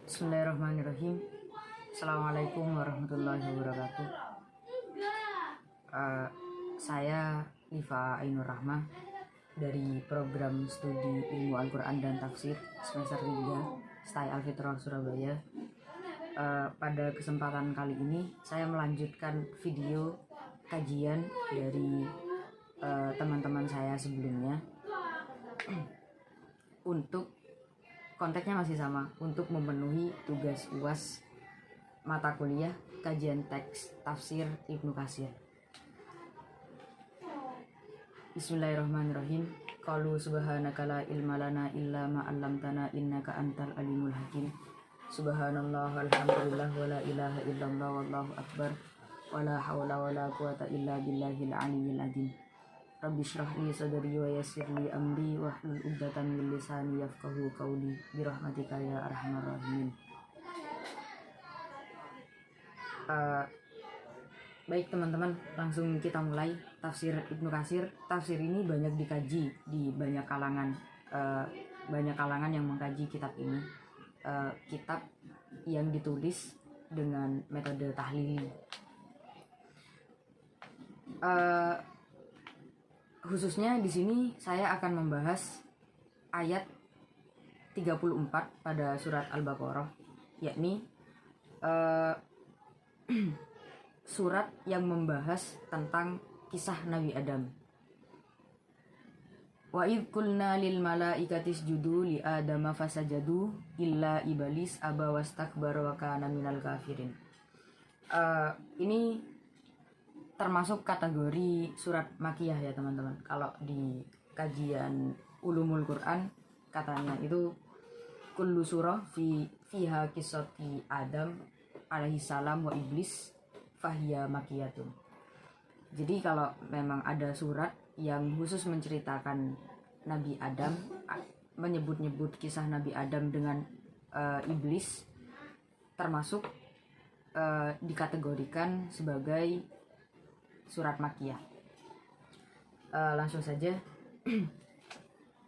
Bismillahirrahmanirrahim. Assalamualaikum warahmatullahi wabarakatuh. Saya Liva Ainur Rahmah dari program studi ilmu Al-Quran dan Tafsir semester 3 STAI Al-Fitrah Surabaya. Pada kesempatan kali ini saya melanjutkan video kajian dari teman-teman saya sebelumnya. Untuk konteksnya masih sama, untuk memenuhi tugas UAS mata kuliah kajian teks tafsir Ibnu Katsir. Bismillahirrahmanirrahim. Qalu subhanaka la ilma lana illa ma 'allamtana innaka antal alimul hakim. Subhanallah walhamdulillah wala ilaha illallah wallahu akbar wala haula wala quwata illa billahil aliyyil azim. Rabbi shrah li sadri wa yassir li amri wahlul 'uqdatam min lisani yafqahu qawli bi rahmatika ya arhamar rahimin. Baik teman-teman, langsung kita mulai tafsir Ibnu Katsir. Tafsir ini banyak dikaji di banyak kalangan yang mengkaji kitab ini. Kitab yang ditulis dengan metode tahlili. Khususnya di sini saya akan membahas ayat 34 pada surat Al-Baqarah, yakni surat yang membahas tentang kisah Nabi Adam. Wa idh qulna lil malaikati isjudu li adama fasajadu illa iblis aba wastakbara wa kana minal kafirin. Ini termasuk kategori surat Makiyah ya teman-teman. Kalau di kajian Ulumul Quran katanya itu kullu surah fiha qissati Adam alaihi salam wa iblis fahiya makiyatun. Jadi kalau memang ada surat yang khusus menceritakan Nabi Adam, menyebut-nyebut kisah Nabi Adam dengan iblis, termasuk dikategorikan sebagai surat Makiyah. Langsung saja.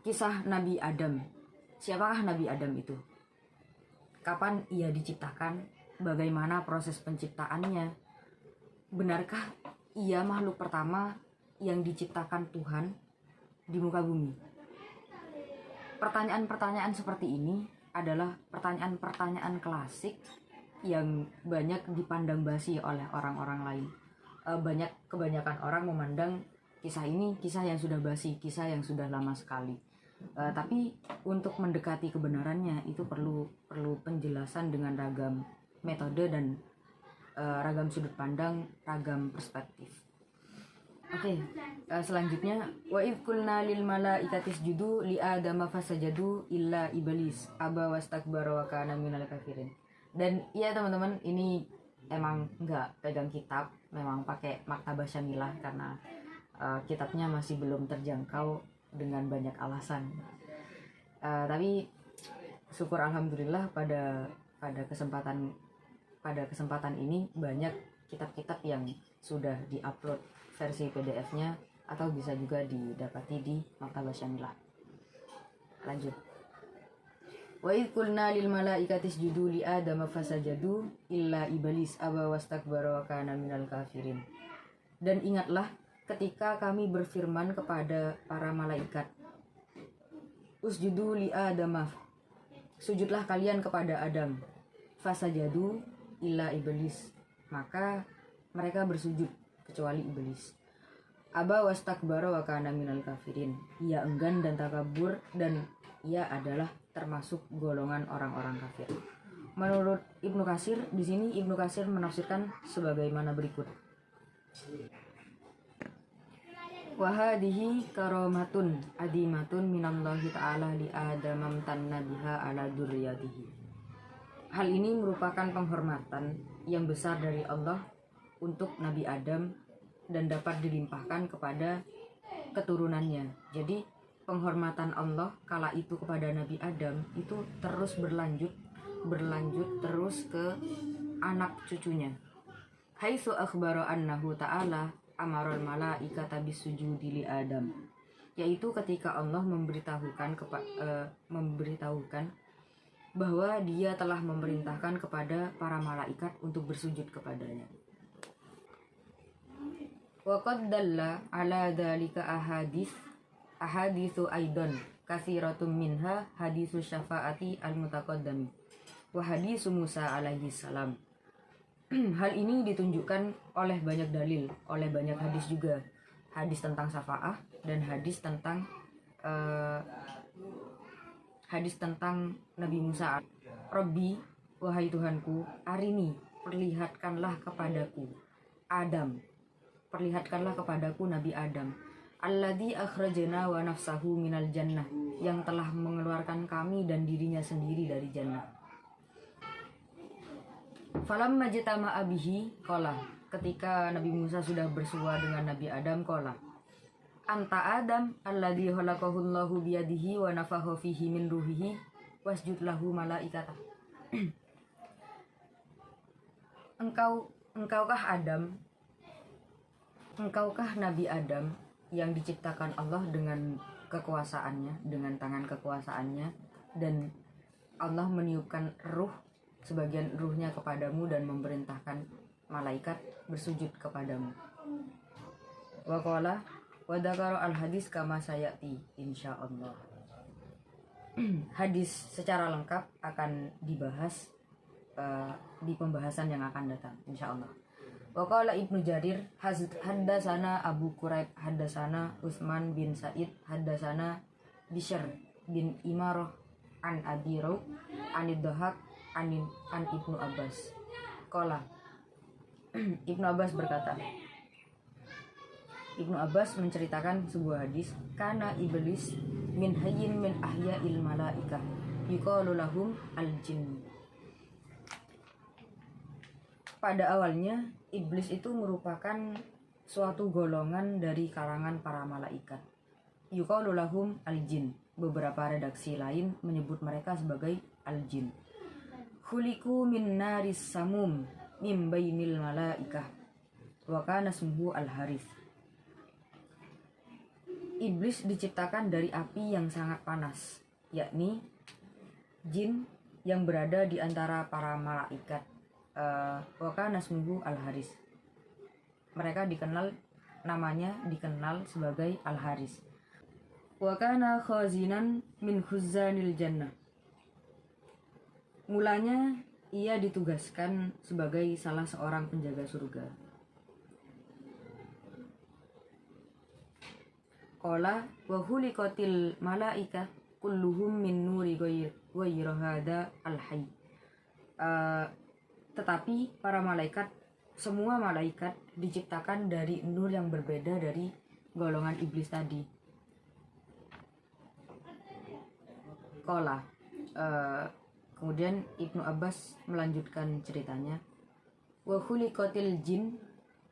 Kisah Nabi Adam. Siapakah Nabi Adam itu? Kapan ia diciptakan? Bagaimana proses penciptaannya? Benarkah ia makhluk pertama yang diciptakan Tuhan di muka bumi? Pertanyaan-pertanyaan seperti ini adalah pertanyaan-pertanyaan klasik yang banyak dipandang basi oleh orang-orang lain. Kebanyakan orang memandang kisah ini kisah yang sudah basi, kisah yang sudah lama sekali. Tapi untuk mendekati kebenarannya itu perlu penjelasan dengan ragam metode dan ragam sudut pandang, ragam perspektif. Oke, selanjutnya wa idh qulna lil malaikati isjudu li adama fasajadu illa iblis aba wastakbara wa kana minal kafirin. Dan iya teman-teman, ini emang nggak pegang kitab, memang pakai Maktabah Syamilah karena kitabnya masih belum terjangkau dengan banyak alasan. Tapi syukur alhamdulillah pada kesempatan ini banyak kitab-kitab yang sudah diupload versi PDF-nya atau bisa juga didapati di Maktabah Syamilah. Lanjut. Wa idh qulna lil malaikati isjudu li adama fasajadu illa iblis aba wastakbara wa kana minal kafirin. Dan ingatlah ketika kami berfirman kepada para malaikat, usjudu li adama, sujudlah kalian kepada Adam. Fasajadu illa iblis, maka mereka bersujud kecuali iblis. Aba wastakbara wa kana minal kafirin, ia enggan dan takabur dan ia adalah termasuk golongan orang-orang kafir. Menurut Ibnu Katsir, di sini Ibnu Katsir menafsirkan sebagaimana berikut. Wa hadhihi karamatun adimatun minallahi ta'ala li Adam amtanna biha ala dzurriyyatihi. Hal ini merupakan penghormatan yang besar dari Allah untuk Nabi Adam dan dapat dilimpahkan kepada keturunannya. Jadi penghormatan Allah kala itu kepada Nabi Adam itu terus berlanjut terus ke anak cucunya. Haitsu akhbara annahu ta'ala amaral malaikata bisujudi li Adam, yaitu ketika Allah memberitahukan bahwa dia telah memerintahkan kepada para malaikat untuk bersujud kepadanya. Wa qad dalla ala dzalika ahaditsu aidan katsiratun minha haditsu syafaati al-mutaqaddami wa hadisu Musa alaihi salam. Hal ini ditunjukkan oleh banyak dalil, oleh banyak hadis juga. Hadis tentang syafaah dan hadis tentang Nabi Musa. Rabbi, wahai Tuhanku, arini, perlihatkanlah kepadaku Adam, perlihatkanlah kepadaku Nabi Adam, alladzi akhrajana wa nafsahu minal jannah, yang telah mengeluarkan kami dan dirinya sendiri dari jannah. Falamma jatama'a bihi qala, ketika Nabi Musa sudah bersua dengan Nabi Adam, qala, anta Adam alladzi khalaqahu Allahu biyadihi wa nafakha fihi min ruhihi wasjud lahu malaikatah. Engkaukah Adam, engkaukah Nabi Adam yang diciptakan Allah dengan kekuasaannya, dengan tangan kekuasaannya, dan Allah meniupkan ruh, sebagian ruhnya kepadamu dan memerintahkan malaikat bersujud kepadamu. Wa qala wa dzakara al hadis kama sayati insyaallah. Hadis secara lengkap akan dibahas di pembahasan yang akan datang insyaallah. Wa qala Ibnu Jarir haddatsana Abu Quraib haddatsana Utsman bin Sa'id haddatsana Bishr bin Imarah an Abi Raw anid Dhahak an Ibnu Abbas. Qala Ibnu Abbas berkata, Ibnu Abbas menceritakan sebuah hadis, kana iblis min hayyin min ahya'il malaikah yuqalu lahum al-jinn. Pada awalnya iblis itu merupakan suatu golongan dari kalangan para malaikat. Yuqalu lahum al-jinn. Beberapa redaksi lain menyebut mereka sebagai al-jinn. Khuliqu min naris samum min bainil malaikah wa kana ismuhu al-harith. Iblis diciptakan dari api yang sangat panas, yakni jin yang berada di antara para malaikat. Wa kana ismuhu al-harith. Mereka namanya dikenal sebagai al-harith. Wa kana khazinan min khuzanil jannah. Mulanya ia ditugaskan sebagai salah seorang penjaga surga. Qala wa khuliqatil malaikah kulluhum min nuri ghayra hada al-hayy. Tetapi para malaikat, semua malaikat diciptakan dari nur yang berbeda dari golongan iblis tadi. Qala kemudian Ibnu Abbas melanjutkan ceritanya, wa khuliqatil jin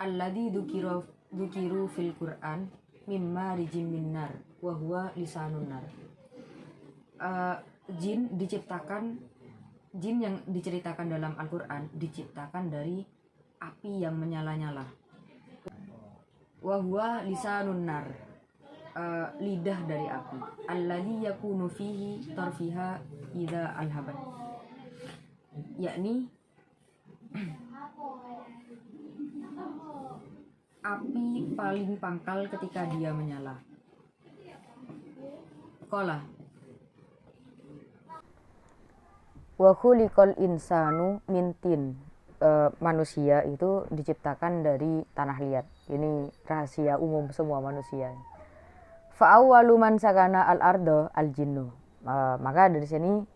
alladzi dzukiru fil Qur'an mimma rijim minnar wa huwa lisanun nar. Jin yang diceritakan dalam Al-Qur'an diciptakan dari api yang menyala-nyala. Wa huwa lisanun nar, lidah dari api. Alladzi yakunu fihi tarfiha idza alhabat. Yakni api paling pangkal ketika dia menyala. Qala wa khuliqal insanu min tin. Manusia itu diciptakan dari tanah liat. Ini rahasia umum semua manusia. Fa awwalu man sakana al-ardo al-jinnu. Maka dari sini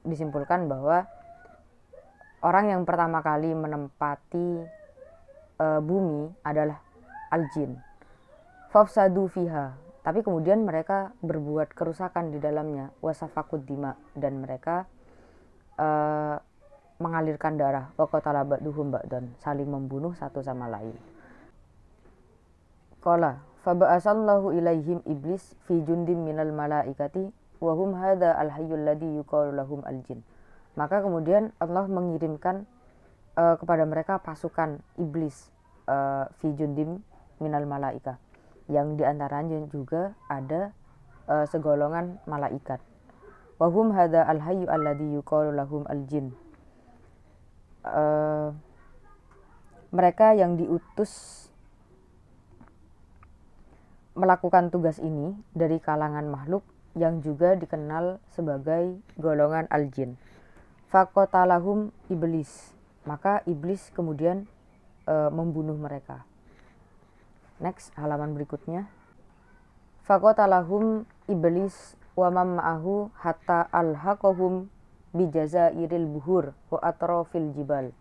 disimpulkan bahwa orang yang pertama kali menempati bumi adalah al-jin. Fafsadu fiha, tapi kemudian mereka berbuat kerusakan di dalamnya, wasafakud dima, dan mereka mengalirkan darah, wa qatala ba'duhum ba'dan, saling membunuh satu sama lain. Qala fa ba'asallahu ilaihim iblis fi jundim minal malaikati wa hum hadza al-hayyul ladzi yuqalu lahum al-jin. Maka kemudian Allah mengirimkan kepada mereka pasukan iblis fi jundim minal malaika, yang diantaranya juga ada segolongan malaikat. Wahum hadza al-hayyu alladhi yuqalu lahum al-jin. Mereka yang diutus melakukan tugas ini dari kalangan makhluk yang juga dikenal sebagai golongan al-jin. Faqatalahum iblis. Maka iblis kemudian membunuh mereka. Next, halaman berikutnya. Faqatalahum iblis wa man ma'ahu hatta alhaqahum bijazairil buhur wa atrafil jibal.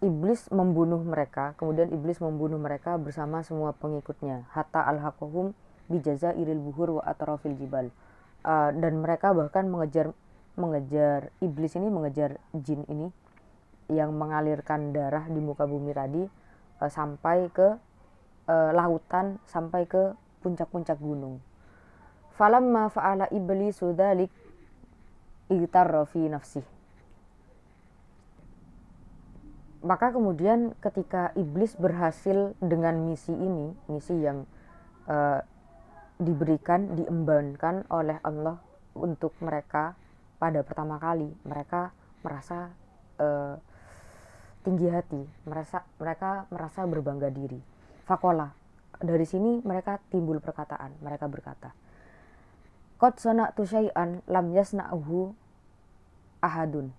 Iblis membunuh mereka, kemudian iblis membunuh mereka bersama semua pengikutnya. Hatta alhaqahum bijazairil buhur wa atrafil jibal. Dan mereka bahkan mengejar iblis ini, mengejar jin ini yang mengalirkan darah di muka bumi tadi sampai ke lautan, sampai ke puncak-puncak gunung. Falamma fa'ala iblisu dzalik igtarra fi nafsih. Maka kemudian ketika iblis berhasil dengan misi ini, misi yang diberikan, diembankan oleh Allah untuk mereka pada pertama kali, mereka merasa tinggi hati, mereka merasa berbangga diri. Fakola, dari sini mereka timbul perkataan, mereka berkata, Qad sana'tu syai'an lam yasna'uhu ahadun.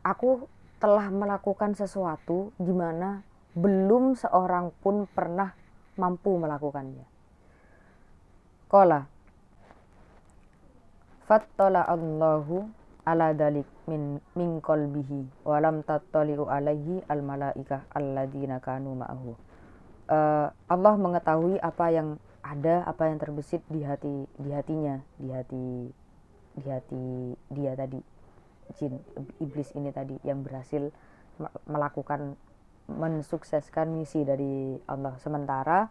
Aku telah melakukan sesuatu di mana belum seorang pun pernah mampu melakukannya. Qala fattala Allahu ala dalik min qalbihi wa lam tattali'u alaihi al malaikah alladzina kanu ma'ahu. Allah mengetahui apa yang ada, apa yang terbesit di hatinya, di hati dia tadi, jin iblis ini tadi yang berhasil melakukan, mensukseskan misi dari Allah. Sementara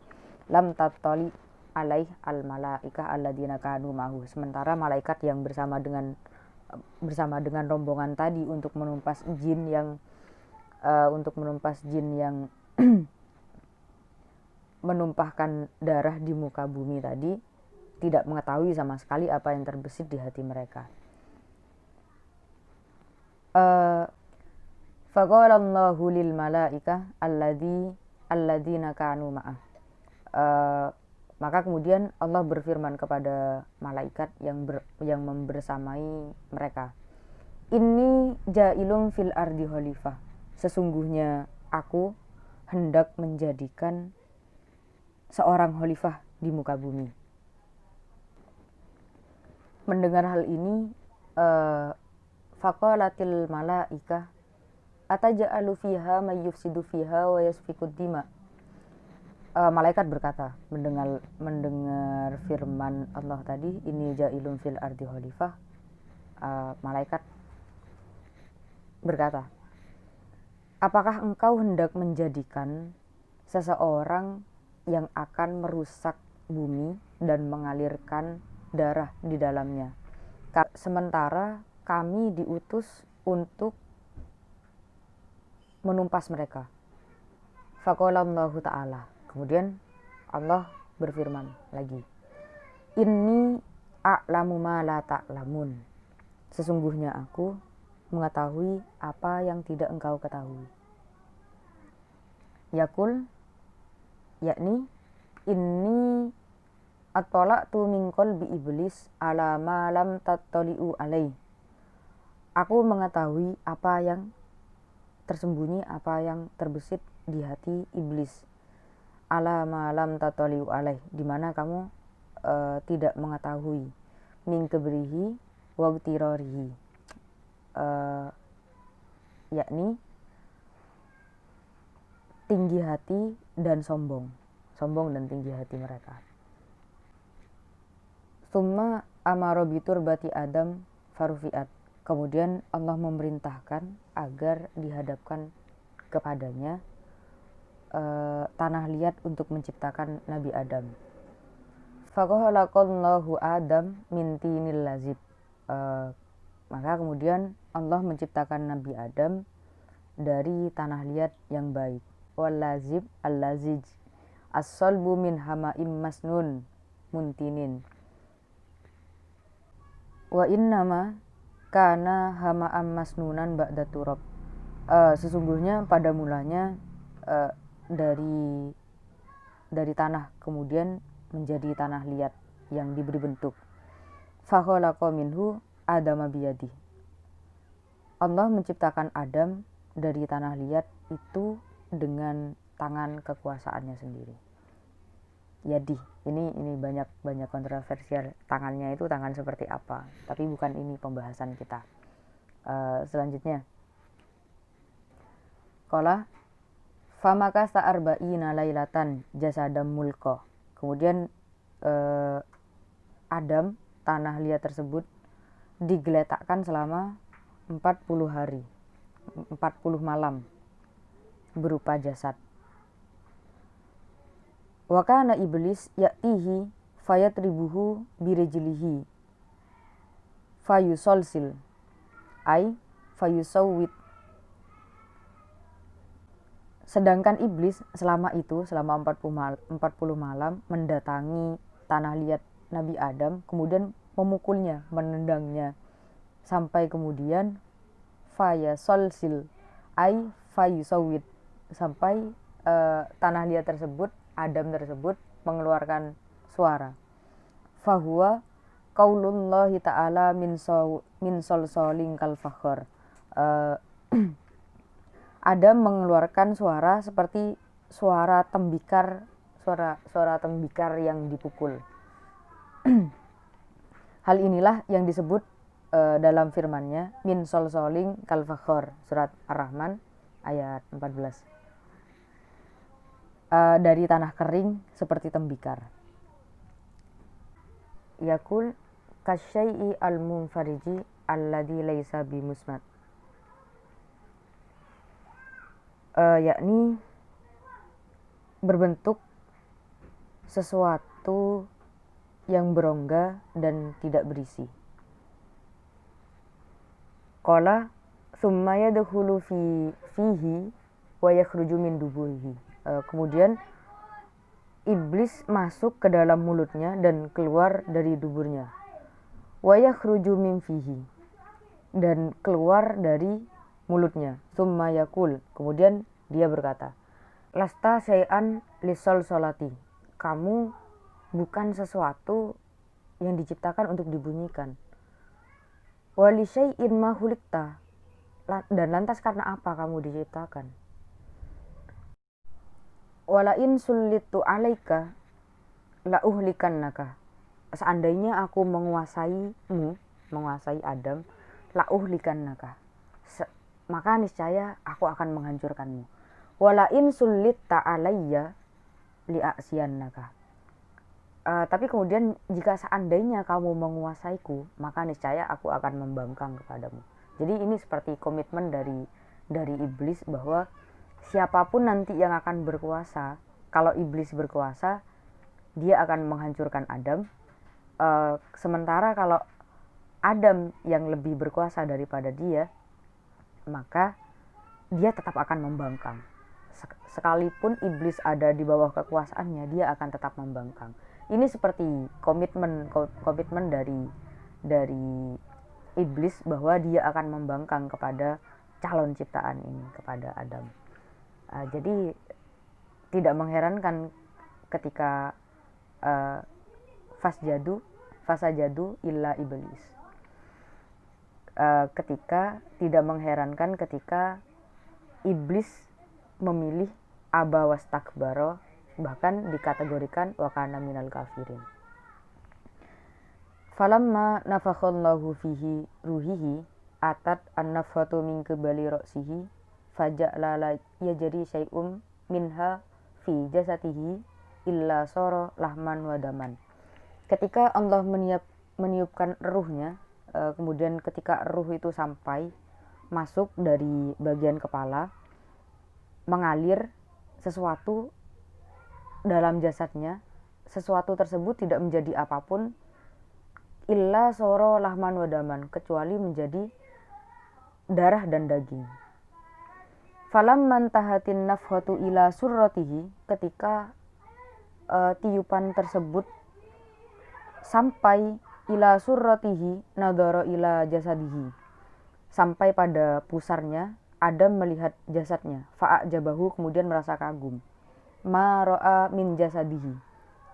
lam tattali alaih al malaikah alladzina kanu ma'ahu, sementara malaikat yang bersama dengan rombongan tadi untuk menumpas jin yang menumpahkan darah di muka bumi tadi tidak mengetahui sama sekali apa yang terbesit di hati mereka. Faqala Allahu lil malaikah alladzina kanu ma'ah. Maka kemudian Allah berfirman kepada malaikat yang membersamai mereka. Inni ja'ilun fil ardi khalifah. Sesungguhnya aku hendak menjadikan seorang khalifah di muka bumi. Mendengar hal ini, faqalatil malaikah ataja'alu fiha may yufsidu fiha wa yasfikud dima. Malaikat berkata, mendengar firman Allah tadi, ini ja'ilun fil ardi khalifah, malaikat berkata, apakah engkau hendak menjadikan seseorang yang akan merusak bumi dan mengalirkan darah di dalamnya, sementara kami diutus untuk menumpas mereka. Faqala Allahu ta'ala, kemudian Allah berfirman lagi, inni a'lamu ma la ta'lamun. Sesungguhnya aku mengetahui apa yang tidak engkau ketahui. Yakul, yakni inni at-tala'tu min qalbi iblis ala ma lam tattali'u alaih. Aku mengetahui apa yang tersembunyi, apa yang terbesit di hati iblis. Ala ma lam tattali'u alaih, di mana kamu tidak mengetahui. Min kibrihi wa ghtirarihi, yakni tinggi hati dan sombong dan tinggi hati mereka. Summa amara biturbati Adam farufiat. Kemudian Allah memerintahkan agar dihadapkan kepadanya tanah liat untuk menciptakan Nabi Adam. Faqalaqallahu Adam min tinil lazib. Maka kemudian Allah menciptakan Nabi Adam dari tanah liat yang baik. Wal lazib al-lazij as-salbu min hama'im masnun muntinin. Wa innama kana hama'am masnunan ba'da turab. Sesungguhnya pada mulanya uh, dari tanah kemudian menjadi tanah liat yang diberi bentuk. Fa khalaqa minhu adama biyadi. Allah menciptakan Adam dari tanah liat itu dengan tangan kekuasaannya sendiri. Yadi, ini banyak kontroversial, tangannya itu tangan seperti apa, tapi bukan ini pembahasan kita. Selanjutnya, qala famaka sa'arba'ina lailatan jasadam mulko. Kemudian Adam, tanah liat tersebut digeletakkan selama 40 hari, 40 malam berupa jasad. Wa kana iblis ya'tihi fayatribuhu birijlihi fayusolsil ay fayusawwit. Sedangkan iblis selama 40 malam mendatangi tanah liat Nabi Adam, kemudian memukulnya, menendangnya, sampai kemudian fayasolsil ay fayusawwit, sampai tanah liat tersebut, Adam tersebut mengeluarkan suara. Fahuwa qaulullahi ta'ala min solsolin kal fakhor. Adam mengeluarkan suara seperti suara tembikar, suara tembikar yang dipukul. Hal inilah yang disebut dalam firman-Nya min solsolin kal fakhor, surat Ar-Rahman ayat 14. Dari tanah kering seperti tembikar. Yakul kasyai'i al-munfariji alladhi laisa bimusmat. Yakni berbentuk sesuatu yang berongga dan tidak berisi. Qala summa yadkhulu fihi wa yakhruju min duburihi. Kemudian iblis masuk ke dalam mulutnya dan keluar dari duburnya. Wa yakhruju min fihi, dan keluar dari mulutnya. Summa yakul, kemudian dia berkata, lasta syai'an lisol solati, kamu bukan sesuatu yang diciptakan untuk dibunyikan. Wa li syai'in ma khuliqta, dan lantas karena apa kamu diciptakan? Walain sulitu alaika la uhlikannaka, seandainya aku menguasai Adam, la uhlikannaka, maka niscaya aku akan menghancurkanmu. Walain sulitta alayya li aksiyannaka, tapi kemudian jika seandainya kamu menguasaiku, maka niscaya aku akan membangkang kepadamu. Jadi ini seperti komitmen dari iblis bahwa siapapun nanti yang akan berkuasa, kalau iblis berkuasa, dia akan menghancurkan Adam. Sementara kalau Adam yang lebih berkuasa daripada dia, maka dia tetap akan membangkang. Sekalipun iblis ada di bawah kekuasaannya, dia akan tetap membangkang. Ini seperti komitmen dari iblis bahwa dia akan membangkang kepada calon ciptaan ini, kepada Adam. Jadi tidak mengherankan ketika fasajadu illa iblis. Tidak mengherankan ketika iblis memilih aba wastakbaro, bahkan dikategorikan wa kana minal kafirin. Falamma nafakhallahu fihi ruhihi atat an-nafhatu min qibali ra'sihi faja'la la yajri syai'um minha fi jasatihi illa sara lahman wa daman. Ketika Allah meniupkan ruhnya, kemudian ketika ruh itu sampai masuk dari bagian kepala, mengalir sesuatu dalam jasadnya, sesuatu tersebut tidak menjadi apapun illa sara lahman wa daman, kecuali menjadi darah dan daging. Falamman tahatin nafhatu ila surratihi, ketika tiupan tersebut sampai ila surratihi nadhara ila jasadihi. Sampai pada pusarnya Adam melihat jasadnya. Fa'ajabahu, kemudian merasa kagum. Ma ra'a min jasadihi,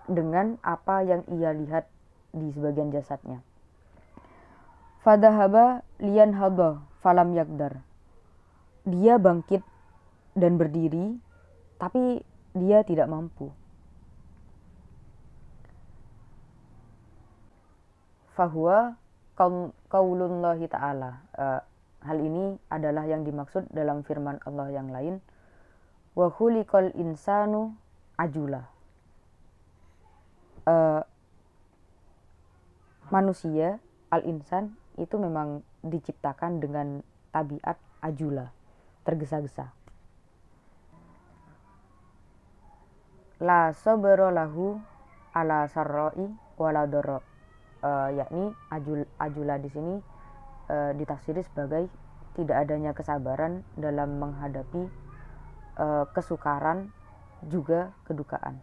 dengan apa yang ia lihat di sebagian jasadnya. Fadhahaba liyan hadha falam yakdar. Dia bangkit dan berdiri, tapi dia tidak mampu. Fahuwa qaulullahi ta'ala. Hal ini adalah yang dimaksud dalam firman Allah yang lain. Wa khuliqal insanu ajula. Manusia, al-insan, itu memang diciptakan dengan tabiat ajula, tergesa-gesa. La sabra lahu ala sarra'i wala dharra. Yakni ajula di sini ditafsiri sebagai tidak adanya kesabaran dalam menghadapi kesukaran juga kedukaan.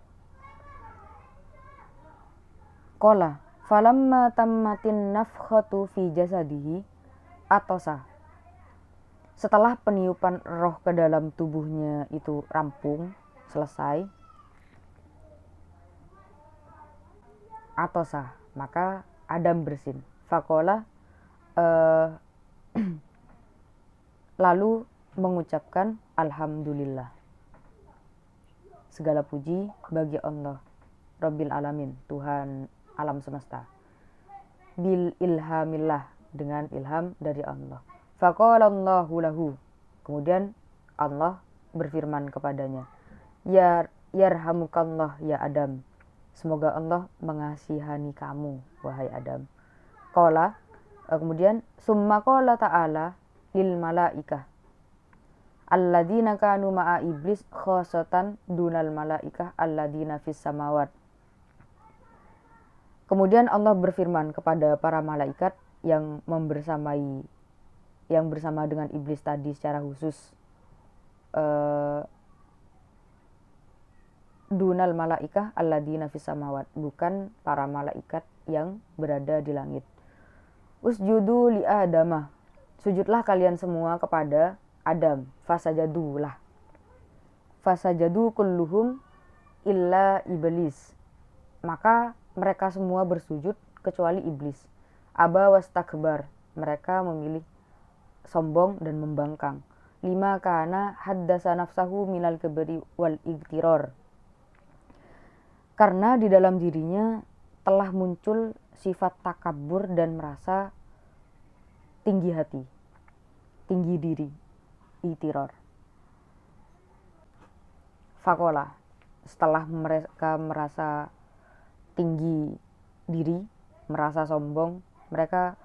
Qala falamma tammatin nafkhatu fi jasadihi atosa. Setelah peniupan roh ke dalam tubuhnya itu rampung, selesai, atosa, maka Adam bersin. Faqala, lalu mengucapkan alhamdulillah. Segala puji bagi Allah Rabbil Alamin, Tuhan alam semesta. Bil ilhamillah, dengan ilham dari Allah. Faqala Allahu lahu, kemudian Allah berfirman kepadanya, ya yarhamukallah ya Adam, semoga Allah mengasihani kamu wahai Adam. Qala, kemudian summa qala ta'ala lil malaikah alladzina kanu ma'a iblis khosatan dunal malaikah alladzina fis samawat. Kemudian Allah berfirman kepada para malaikat yang bersama dengan iblis tadi secara khusus, dunal malaikah alladzina fis samawat, bukan para malaikat yang berada di langit. Usjudu li adamah, sujudlah kalian semua kepada Adam. Fasajadu kulluhum illa iblis, maka mereka semua bersujud kecuali iblis. Aba wastakbar, mereka memilih sombong dan membangkang. Lima kana haddasa nafsahu minal kibri wal igtiror, karena di dalam dirinya telah muncul sifat takabur dan merasa tinggi hati, tinggi diri, itiror. Fakola, setelah mereka merasa tinggi diri, merasa sombong, mereka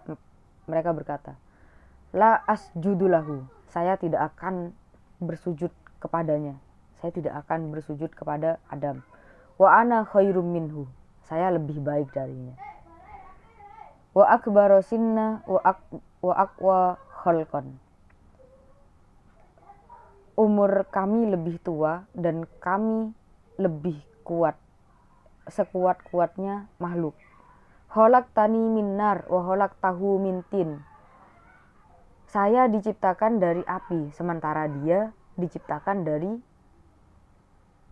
berkata, la asjudulahu, saya tidak akan bersujud kepadanya, saya tidak akan bersujud kepada Adam. Wa ana khairum minhu, saya lebih baik darinya. Wa akbaru sinna wa aqwa khalqan, umur kami lebih tua dan kami lebih kuat, sekuat-kuatnya makhluk. Khalaqtani min nar wa khalaqtahu min tin, saya diciptakan dari api sementara dia diciptakan dari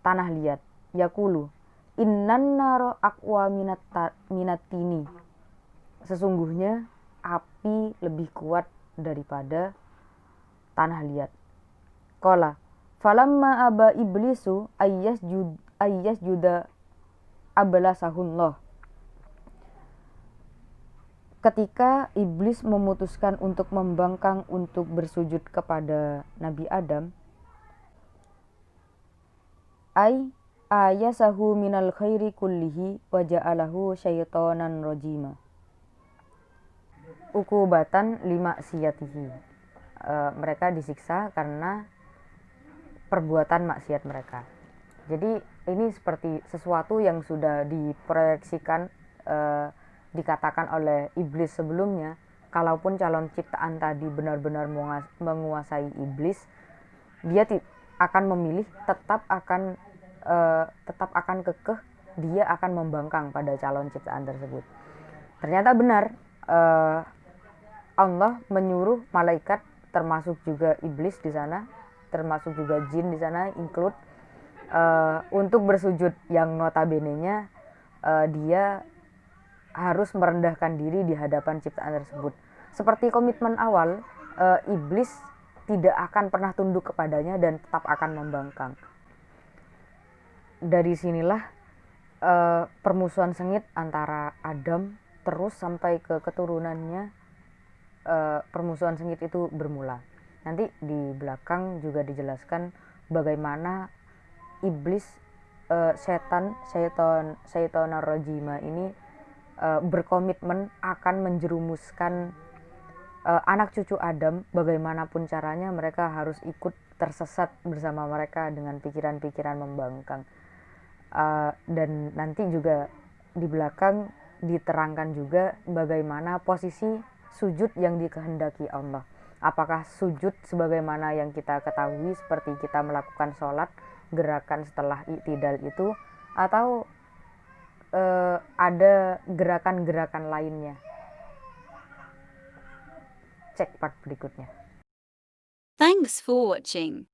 tanah liat. Yaqulu innan naro aqwa minatini, sesungguhnya api lebih kuat daripada tanah liat. Qala falamma aba iblisu ayyasjuda ablasahullah, ketika iblis memutuskan untuk membangkang untuk bersujud kepada Nabi Adam, ayasahu minal khairi kullihi wa ja'alahu syaitonan rojima ukubatan lima siyatihi. Mereka disiksa karena perbuatan maksiat mereka. Jadi ini seperti sesuatu yang sudah diproyeksikan, dikatakan oleh iblis sebelumnya. Kalaupun calon ciptaan tadi benar-benar menguasai iblis, dia akan memilih, tetap akan kekeh, dia akan membangkang pada calon ciptaan tersebut. Ternyata benar, eh, Allah menyuruh malaikat, termasuk juga iblis di sana, termasuk juga jin di sana, include, untuk bersujud, yang notabene-nya dia harus merendahkan diri di hadapan ciptaan tersebut. Seperti komitmen awal, iblis tidak akan pernah tunduk kepadanya dan tetap akan membangkang. Dari sinilah permusuhan sengit antara Adam terus sampai ke keturunannya, permusuhan sengit itu bermula. Nanti di belakang juga dijelaskan bagaimana iblis, syaitan rajima ini berkomitmen akan menjerumuskan anak cucu Adam. Bagaimanapun caranya mereka harus ikut tersesat bersama mereka dengan pikiran-pikiran membangkang. Dan nanti juga di belakang diterangkan juga bagaimana posisi sujud yang dikehendaki Allah. Apakah sujud sebagaimana yang kita ketahui seperti kita melakukan sholat, gerakan setelah i'tidal itu, atau ada gerakan-gerakan lainnya. Cek part berikutnya. Thanks for watching.